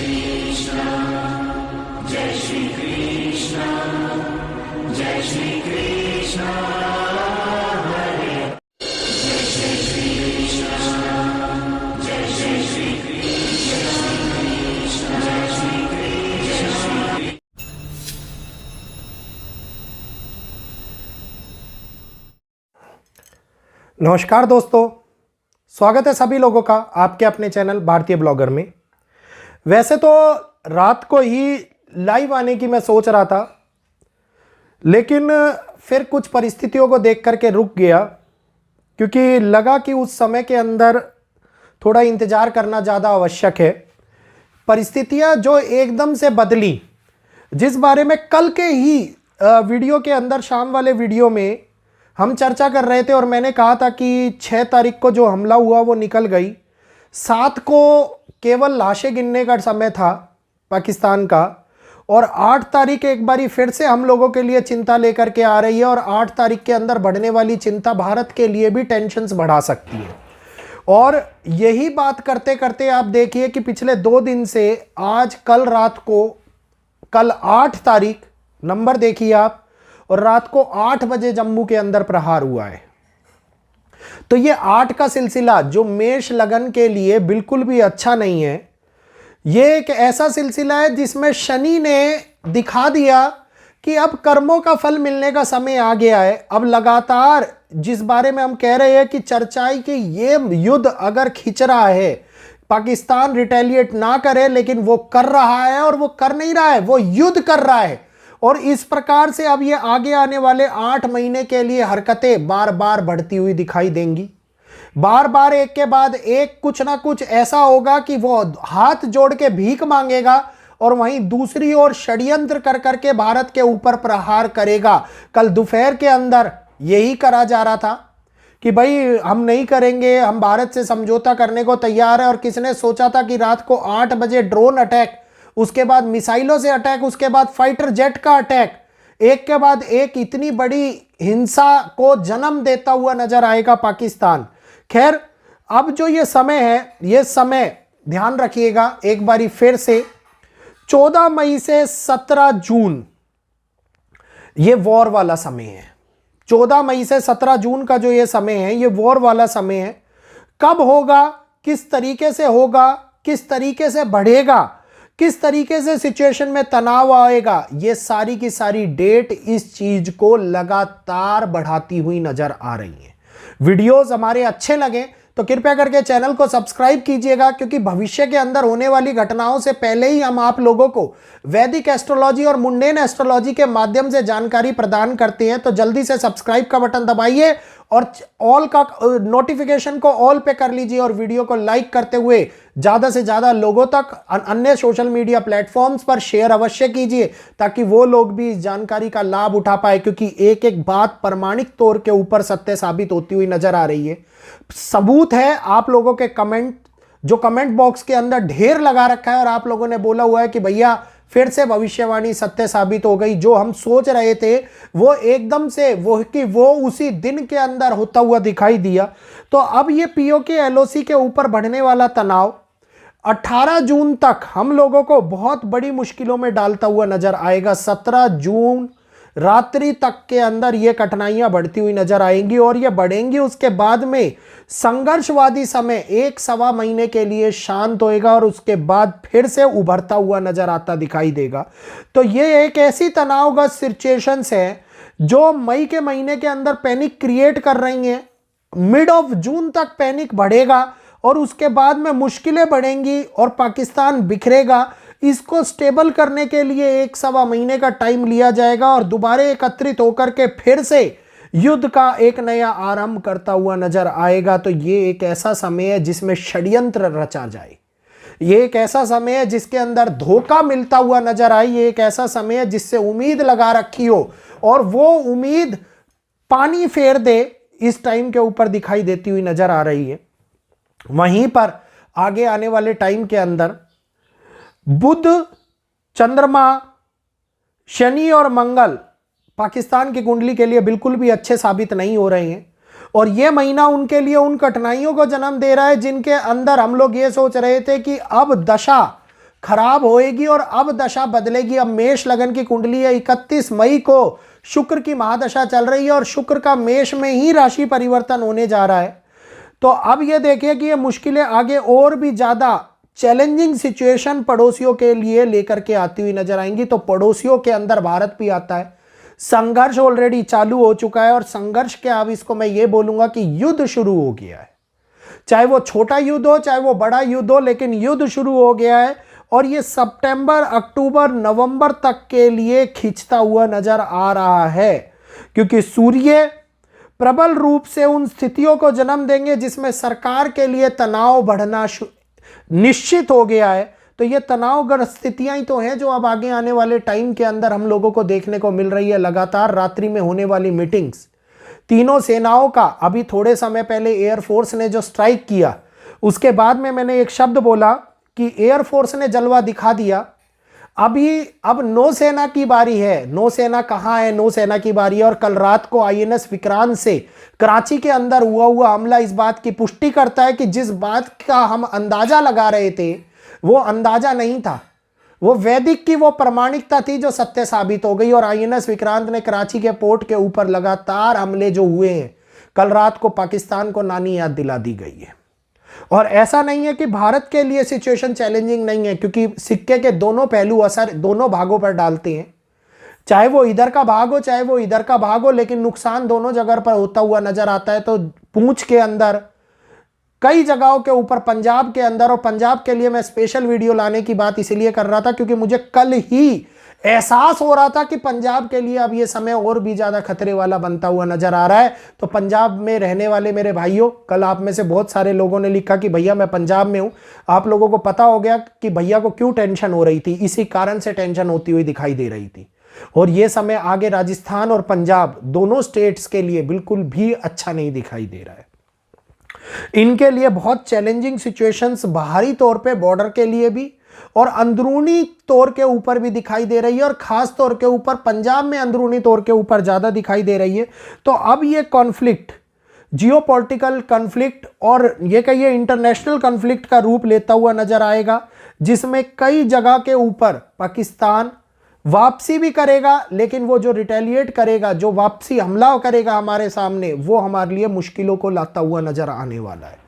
कृष्ण जय श्री कृष्ण जय श्री कृष्ण हरे जय श्री कृष्ण जय श्री कृष्ण जय श्री कृष्ण। नमस्कार दोस्तों, स्वागत है सभी लोगों का आपके अपने चैनल भारतीय ब्लॉगर में। वैसे तो रात को ही लाइव आने की मैं सोच रहा था, लेकिन फिर कुछ परिस्थितियों को देख करके रुक गया, क्योंकि लगा कि उस समय के अंदर थोड़ा इंतज़ार करना ज़्यादा आवश्यक है। परिस्थितियां जो एकदम से बदली, जिस बारे में कल के ही वीडियो के अंदर, शाम वाले वीडियो में हम चर्चा कर रहे थे, और मैंने कहा था कि 6 तारीख को जो हमला हुआ वो निकल गई, 7 को केवल लाशें गिनने का समय था पाकिस्तान का, और 8 तारीख एक बारी फिर से हम लोगों के लिए चिंता लेकर के आ रही है। और 8 तारीख के अंदर बढ़ने वाली चिंता भारत के लिए भी टेंशन्स बढ़ा सकती है। और यही बात करते करते आप देखिए कि पिछले 2 दिन से आज कल रात को, कल 8 तारीख नंबर देखिए आप, और रात को 8 बजे जम्मू के अंदर प्रहार हुआ है। तो ये 8 का सिलसिला जो मेष लगन के लिए बिल्कुल भी अच्छा नहीं है। ये एक ऐसा सिलसिला है जिसमें शनि ने दिखा दिया कि अब कर्मों का फल मिलने का समय आ गया है। अब लगातार जिस बारे में हम कह रहे हैं कि चर्चाएं कि ये युद्ध अगर खिंच रहा है, पाकिस्तान रिटेलिएट ना करे, लेकिन वो कर रहा है, और वो कर नहीं रहा है, वो युद्ध कर रहा है। और इस प्रकार से अब ये आगे आने वाले 8 महीने के लिए हरकतें बार बार बढ़ती हुई दिखाई देंगी। बार बार एक के बाद एक कुछ ना कुछ ऐसा होगा कि वो हाथ जोड़ के भीख मांगेगा, और वहीं दूसरी ओर षड्यंत्र कर करके भारत के ऊपर प्रहार करेगा। कल दोपहर के अंदर यही करा जा रहा था कि भाई हम नहीं करेंगे, हम भारत से समझौता करने को तैयार है। और किसने सोचा था कि रात को 8 बजे ड्रोन अटैक, उसके बाद मिसाइलों से अटैक, उसके बाद फाइटर जेट का अटैक, एक के बाद एक इतनी बड़ी हिंसा को जन्म देता हुआ नजर आएगा पाकिस्तान। खैर, अब जो ये समय है, ये समय ध्यान रखिएगा एक बारी फिर से, 14 मई से 17 जून ये वॉर वाला समय है। 14 मई से 17 जून का जो ये समय है, ये वॉर वाला समय है। कब होगा, किस तरीके से होगा, किस तरीके से बढ़ेगा, किस तरीके से सिचुएशन में तनाव आएगा, ये सारी की सारी डेट इस चीज को लगातार बढ़ाती हुई नजर आ रही है। वीडियोस हमारे अच्छे लगे तो कृपया करके चैनल को सब्सक्राइब कीजिएगा, क्योंकि भविष्य के अंदर होने वाली घटनाओं से पहले ही हम आप लोगों को वैदिक एस्ट्रोलॉजी और मुंडेन एस्ट्रोलॉजी के माध्यम से जानकारी प्रदान करते हैं। तो जल्दी से सब्सक्राइब का बटन दबाइए और ऑल का नोटिफिकेशन को ऑल पे कर लीजिए, और वीडियो को लाइक करते हुए ज्यादा से ज्यादा लोगों तक अन्य सोशल मीडिया प्लेटफॉर्म्स पर शेयर अवश्य कीजिए, ताकि वो लोग भी इस जानकारी का लाभ उठा पाए। क्योंकि एक एक बात प्रमाणिक तौर के ऊपर सत्य साबित होती हुई नजर आ रही है। सबूत है आप लोगों के कमेंट, जो कमेंट बॉक्स के अंदर ढेर लगा रखा है, और आप लोगों ने बोला हुआ है कि भैया फिर से भविष्यवाणी सत्य साबित हो गई। जो हम सोच रहे थे वो एकदम से वो उसी दिन के अंदर होता हुआ दिखाई दिया। तो अब ये पीओके एलओसी के ऊपर बढ़ने वाला तनाव 18 जून तक हम लोगों को बहुत बड़ी मुश्किलों में डालता हुआ नजर आएगा। 17 जून रात्रि तक के अंदर ये कठिनाइयां बढ़ती हुई नजर आएंगी, और ये बढ़ेंगी। उसके बाद में संघर्षवादी समय 1-1.25 महीने के लिए शांत होएगा, और उसके बाद फिर से उभरता हुआ नजर आता दिखाई देगा। तो ये एक ऐसी तनावग्रस्त सिचुएशंस है जो मई के महीने के अंदर पैनिक क्रिएट कर रही हैं। मिड ऑफ जून तक पैनिक बढ़ेगा, और उसके बाद में मुश्किलें बढ़ेंगी और पाकिस्तान बिखरेगा। इसको स्टेबल करने के लिए 1-1.25 महीने का टाइम लिया जाएगा, और दोबारा एकत्रित होकर के फिर से युद्ध का एक नया आरंभ करता हुआ नजर आएगा। तो ये एक ऐसा समय है जिसमें षड्यंत्र रचा जाए, ये एक ऐसा समय है जिसके अंदर धोखा मिलता हुआ नजर आए, ये एक ऐसा समय है जिससे उम्मीद लगा रखी हो और वो उम्मीद पानी फेर दे, इस टाइम के ऊपर दिखाई देती हुई नजर आ रही है। वहीं पर आगे आने वाले टाइम के अंदर बुध, चंद्रमा, शनि और मंगल पाकिस्तान की कुंडली के लिए बिल्कुल भी अच्छे साबित नहीं हो रहे हैं, और यह महीना उनके लिए उन कठिनाइयों को जन्म दे रहा है जिनके अंदर हम लोग ये सोच रहे थे कि अब दशा खराब होएगी और अब दशा बदलेगी। अब मेष लगन की कुंडली है, 31 मई को शुक्र की महादशा चल रही है और शुक्र का मेष में ही राशि परिवर्तन होने जा रहा है। तो अब ये देखिए कि ये मुश्किलें आगे और भी ज्यादा चैलेंजिंग सिचुएशन पड़ोसियों के लिए लेकर के आती हुई नजर आएंगी। तो पड़ोसियों के अंदर भारत भी आता है, संघर्ष ऑलरेडी चालू हो चुका है और संघर्ष के अब इसको मैं ये बोलूंगा कि युद्ध शुरू हो गया है। चाहे वो छोटा युद्ध हो चाहे वो बड़ा युद्ध हो, लेकिन युद्ध शुरू हो गया है और ये सितंबर, अक्टूबर, नवंबर तक के लिए खिंचता हुआ नजर आ रहा है, क्योंकि सूर्य प्रबल रूप से उन स्थितियों को जन्म देंगे जिसमें सरकार के लिए तनाव बढ़ना निश्चित हो गया है। तो ये तनावग्रस्त स्थितियां ही तो हैं जो अब आगे आने वाले टाइम के अंदर हम लोगों को देखने को मिल रही है। लगातार रात्रि में होने वाली मीटिंग्स, तीनों सेनाओं का, अभी थोड़े समय पहले एयरफोर्स ने जो स्ट्राइक किया उसके बाद में मैंने एक शब्द बोला कि एयरफोर्स ने जलवा दिखा दिया। अब नौसेना की बारी है। नौसेना कहां है? नौसेना की बारी है। और कल रात को आईएनएस विक्रांत से कराची के अंदर हुआ हमला इस बात की पुष्टि करता है कि जिस बात का हम अंदाजा लगा रहे थे वो अंदाजा नहीं था, वो वैदिक की वो प्रमाणिकता थी जो सत्य साबित हो गई। और आईएनएस विक्रांत ने कराची के पोर्ट के ऊपर लगातार हमले जो हुए हैं, कल रात को पाकिस्तान को नानी याद दिला दी गई है। और ऐसा नहीं है कि भारत के लिए सिचुएशन चैलेंजिंग नहीं है, क्योंकि सिक्के के दोनों पहलू असर दोनों भागों पर डालते हैं। चाहे वो इधर का भाग हो चाहे वो इधर का भाग हो, लेकिन नुकसान दोनों जगह पर होता हुआ नजर आता है। तो पूंछ के अंदर, कई जगहों के ऊपर, पंजाब के अंदर, और पंजाब के लिए मैं स्पेशल वीडियो लाने की बात इसलिए कर रहा था क्योंकि मुझे कल ही एहसास हो रहा था कि पंजाब के लिए अब ये समय और भी ज्यादा खतरे वाला बनता हुआ नजर आ रहा है। तो पंजाब में रहने वाले मेरे भाइयों, कल आप में से बहुत सारे लोगों ने लिखा कि भैया मैं पंजाब में हूं। आप लोगों को पता हो गया कि भैया को क्यों टेंशन हो रही थी, इसी कारण से टेंशन होती हुई दिखाई दे रही थी। और ये समय आगे राजस्थान और पंजाब दोनों स्टेट्स के लिए बिल्कुल भी अच्छा नहीं दिखाई दे रहा है। इनके लिए बहुत चैलेंजिंग सिचुएशंस बाहरी तौर पे बॉर्डर के लिए भी और अंदरूनी तौर के ऊपर भी दिखाई दे रही है, और खास तौर के ऊपर पंजाब में अंदरूनी तौर के ऊपर ज्यादा दिखाई दे रही है। तो अब ये कॉन्फ्लिक्ट, जियोपॉलिटिकल कॉन्फ्लिक्ट और ये कहिए इंटरनेशनल कॉन्फ्लिक्ट का रूप लेता हुआ नजर आएगा, जिसमें कई जगह के ऊपर पाकिस्तान वापसी भी करेगा, लेकिन वो जो रिटेलिएट करेगा, जो वापसी हमला करेगा हमारे सामने, वो हमारे लिए मुश्किलों को लाता हुआ नजर आने वाला है।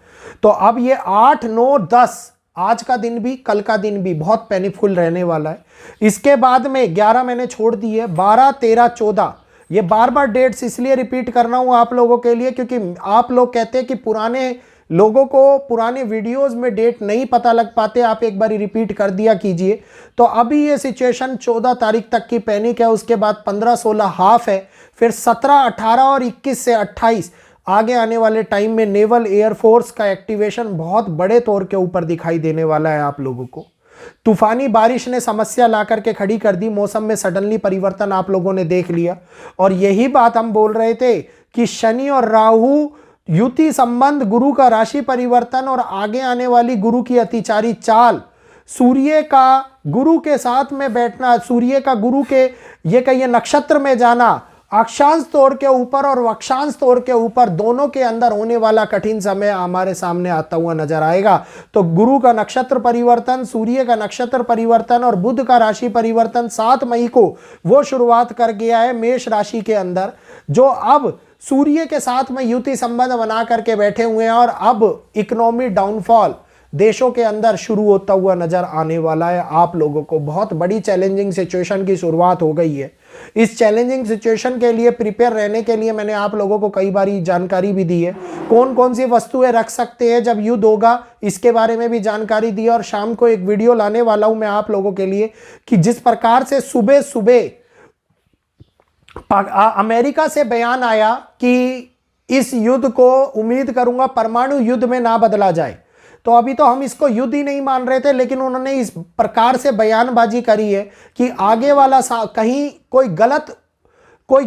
तो अब ये 8, 9, 10, आज का दिन भी कल का दिन भी बहुत पेनफुल रहने वाला है। इसके बाद में 11 मैंने छोड़ दी है, 12, 13, 14, ये बार बार डेट्स इसलिए रिपीट कर रहा हूं आप लोगों के लिए क्योंकि आप लोग कहते हैं कि पुराने लोगों को पुराने वीडियोस में डेट नहीं पता लग पाते, आप एक बार रिपीट कर दिया कीजिए। तो अभी ये सिचुएशन 14 तारीख तक की पैनिक है, उसके बाद 15, 16 हाफ है, फिर 17, 18 और 21 से 28 आगे आने वाले टाइम में नेवल एयरफोर्स का एक्टिवेशन बहुत बड़े तौर के ऊपर दिखाई देने वाला है आप लोगों को। तूफानी बारिश ने समस्या ला करके खड़ी कर दी, मौसम में सडनली परिवर्तन आप लोगों ने देख लिया। और यही बात हम बोल रहे थे कि शनि और राहु युति संबंध, गुरु का राशि परिवर्तन और आगे आने वाली गुरु की अतिचारी चाल, सूर्य का गुरु के साथ में बैठना, सूर्य का गुरु के ये कहिए नक्षत्र में जाना, अक्षांश तौर के ऊपर और वक्षांश तौर के ऊपर दोनों के अंदर होने वाला कठिन समय हमारे सामने आता हुआ नजर आएगा। तो गुरु का नक्षत्र परिवर्तन, सूर्य का नक्षत्र परिवर्तन और बुध का राशि परिवर्तन 7 मई को वो शुरुआत कर गया है मेष राशि के अंदर, जो अब सूर्य के साथ में युति संबंध बना करके बैठे हुए हैं। और अब इकोनॉमी डाउनफॉल देशों के अंदर शुरू होता हुआ नजर आने वाला है। आप लोगों को बहुत बड़ी चैलेंजिंग सिचुएशन की शुरुआत हो गई है। इस चैलेंजिंग सिचुएशन के लिए प्रिपेयर रहने के लिए मैंने आप लोगों को कई बारी जानकारी भी दी है, कौन कौन सी वस्तुएं रख सकते हैं जब युद्ध होगा, इसके बारे में भी जानकारी दी है। और शाम को एक वीडियो लाने वाला हूं मैं आप लोगों के लिए कि जिस प्रकार से सुबह सुबह अमेरिका से बयान आया कि इस युद्ध को उम्मीद करूंगा परमाणु युद्ध में ना बदला जाए। तो अभी तो हम इसको युद्ध ही नहीं मान रहे थे, लेकिन उन्होंने इस प्रकार से बयानबाजी करी है कि आगे वाला कहीं कोई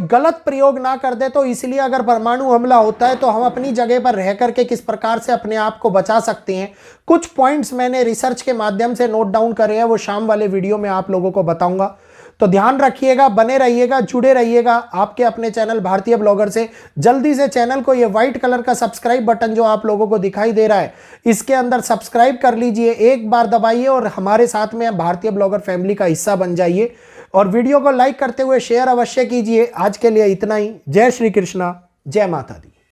गलत प्रयोग ना कर दे। तो इसलिए अगर परमाणु हमला होता है तो हम अपनी जगह पर रह करके किस प्रकार से अपने आप को बचा सकते हैं, कुछ पॉइंट्स मैंने रिसर्च के माध्यम से नोट डाउन करे हैं, वो शाम वाले वीडियो में आप लोगों को बताऊंगा। तो ध्यान रखिएगा, बने रहिएगा, जुड़े रहिएगा आपके अपने चैनल भारतीय ब्लॉगर से। जल्दी से चैनल को, ये व्हाइट कलर का सब्सक्राइब बटन जो आप लोगों को दिखाई दे रहा है, इसके अंदर सब्सक्राइब कर लीजिए, एक बार दबाइए और हमारे साथ में भारतीय ब्लॉगर फैमिली का हिस्सा बन जाइए। और वीडियो को लाइक करते हुए शेयर अवश्य कीजिए। आज के लिए इतना ही। जय श्री कृष्णा, जय माता दी।